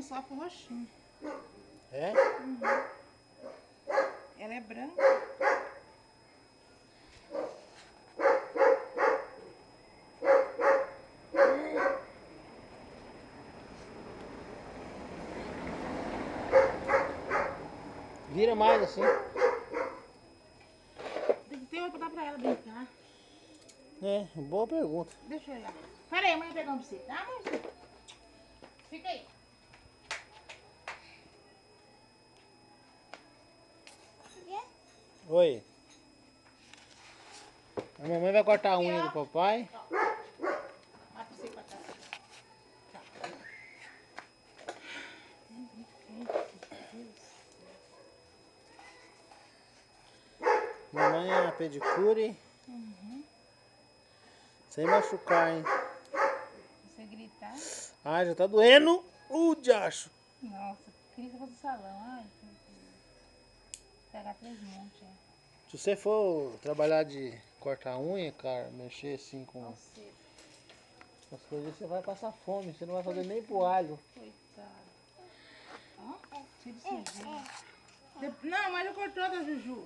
não sofre o roxinho. É? Uhum. Ela é branca. Vira mais assim. Tem que ter uma pra dar pra ela brincar. É, boa pergunta. Deixa eu olhar. Pera aí, a mãe vai pegar um pra você, tá, mãe? Fica aí. Oi. A mamãe vai cortar a unha do papai. Vai pra você pra cá. Tá. Mamãe é a pedicure. Sem machucar, hein? Você gritar. Ai, já tá doendo. Diacho. Nossa, queria que fosse salão. Ai, pegar 3 montes. Se você for trabalhar de cortar unha, cara, mexer assim com Nossa, as coisas, você vai passar fome. Você não vai fazer nem pro alho. coitado. Ó, cheio de sujeira. Não, mas já cortou da Juju.